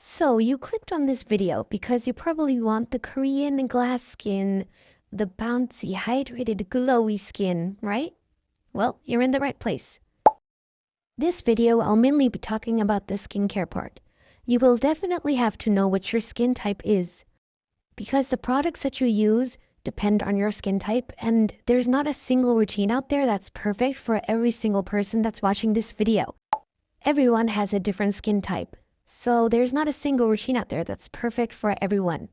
So you clicked on this video because you probably want the Korean glass skin, the bouncy, hydrated, glowy skin, right? Well, you're in the right place. This video, I'll mainly be talking about the skincare part. You will definitely have to know what your skin type is, because the products that you use depend on your skin type, and there's not a single routine out there that's perfect for every single person that's watching this video. Everyone has a different skin type, so there's not a single routine out there that's perfect for everyone.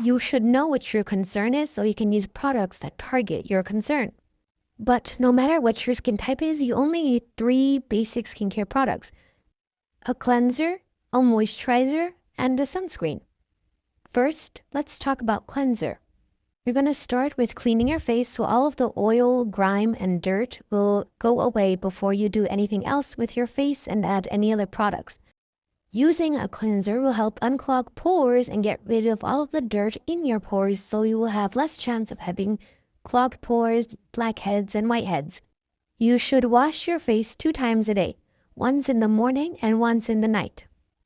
You should know what your concern is so you can use products that target your concern. But no matter what your skin type is, you only need 3 basic skincare products: a cleanser, a moisturizer, and a sunscreen. First, let's talk about cleanser. You're going to start with cleaning your face so all of the oil, grime, and dirt will go away before you do anything else with your face and add any other products. Using a cleanser will help unclog pores and get rid of all of the dirt in your pores, so you will have less chance of having clogged pores, blackheads, and whiteheads. You should wash your face 2 times a day, once in the morning and once in the night.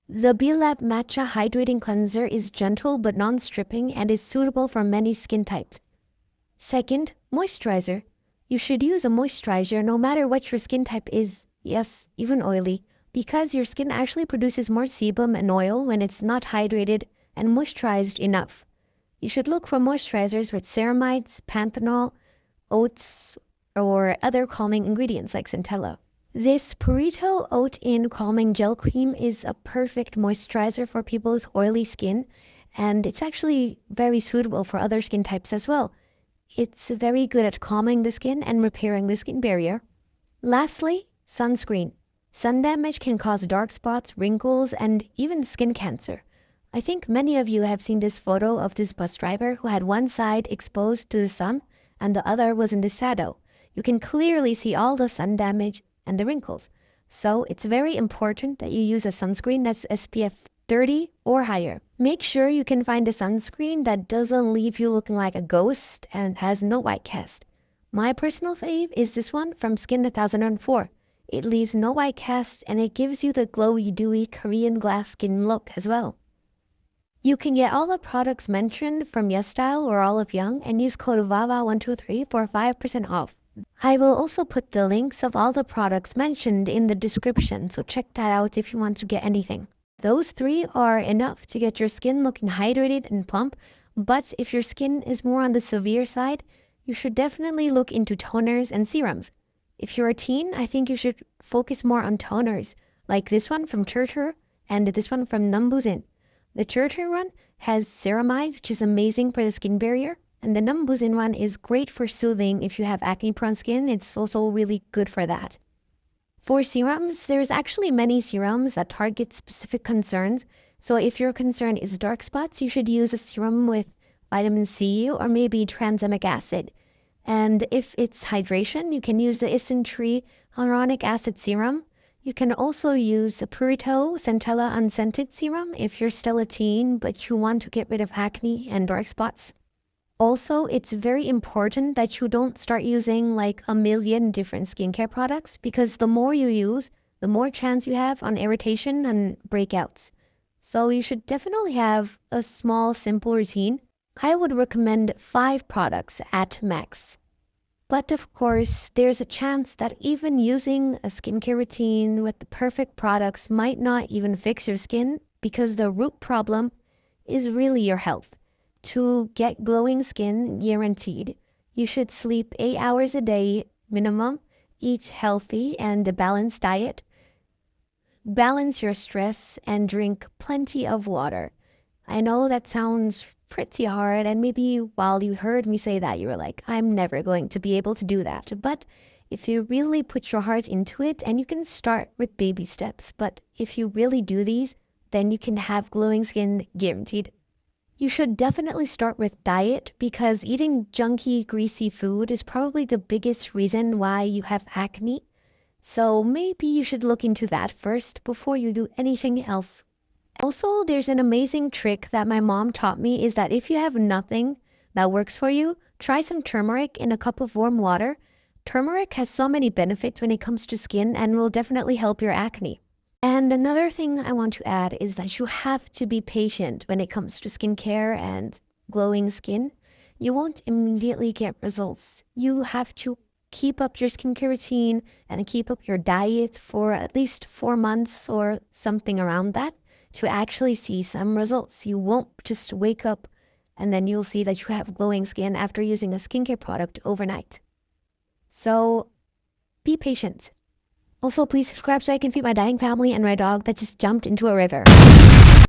The B.LAB Matcha Hydrating Cleanser is gentle but non-stripping and is suitable for many skin types. Second, moisturizer. You should use a moisturizer no matter what your skin type is, yes, even oily, because your skin actually produces more sebum and oil when it's not hydrated and moisturized enough. You should look for moisturizers with ceramides, panthenol, oats, or other calming ingredients like centella. This PURITO Oat-In Calming Gel Cream is a perfect moisturizer for people with oily skin, and it's actually very suitable for other skin types as well. It's very good at calming the skin and repairing the skin barrier. Lastly, sunscreen. Sun damage can cause dark spots, wrinkles, and even skin cancer. I think many of you have seen this photo of this bus driver who had one side exposed to the sun and the other was in the shadow. You can clearly see all the sun damage and the wrinkles. So it's very important that you use a sunscreen that's SPF 30 or higher. Make sure you can find a sunscreen that doesn't leave you looking like a ghost and has no white cast. My personal fave is this one from Skin 2004. It leaves no white cast and it gives you the glowy, dewy Korean glass skin look as well. You can get all the products mentioned from YesStyle or Olive Young and use code VAVA123 for 5% off. I will also put the links of all the products mentioned in the description, so check that out if you want to get anything. Those 3 are enough to get your skin looking hydrated and plump, but if your skin is more on the severe side, you should definitely look into toners and serums. If you're a teen, I think you should focus more on toners, like this one from Turtur and this one from Numbusin. The Turtur one has ceramide, which is amazing for the skin barrier, and the Numbusin one is great for soothing if you have acne-prone skin. It's also really good for that. For serums, there's actually many serums that target specific concerns. So if your concern is dark spots, you should use a serum with vitamin C or maybe tranexamic acid. And if it's hydration, you can use the isntree hyaluronic acid serum. You can also use the PURITO Centella Unscented Serum if you're still a teen but you want to get rid of acne and dark spots. Also, it's very important that you don't start using like a million different skincare products, because the more you use, the more chance you have on irritation and breakouts. So you should definitely have a small, simple routine. I would recommend 5 products at max. But of course, there's a chance that even using a skincare routine with the perfect products might not even fix your skin, because the root problem is really your health. To get glowing skin guaranteed, you should sleep 8 hours a day minimum, eat healthy and a balanced diet, balance your stress, and drink plenty of water. I know that sounds pretty hard, and maybe while you heard me say that, you were like, I'm never going to be able to do that. But if you really put your heart into it, and you can start with baby steps, but if you really do these, then you can have glowing skin guaranteed. You should definitely start with diet, because eating junky, greasy food is probably the biggest reason why you have acne. So maybe you should look into that first before you do anything else. Also, there's an amazing trick that my mom taught me, is that if you have nothing that works for you, try some turmeric in a cup of warm water. Turmeric has so many benefits when it comes to skin and will definitely help your acne. And another thing I want to add is that you have to be patient when it comes to skincare and glowing skin. You won't immediately get results. You have to keep up your skincare routine and keep up your diet for at least 4 months or something around that to actually see some results. You won't just wake up and then you'll see that you have glowing skin after using a skincare product overnight. So be patient. Also, please subscribe so I can feed my dying family and my dog that just jumped into a river.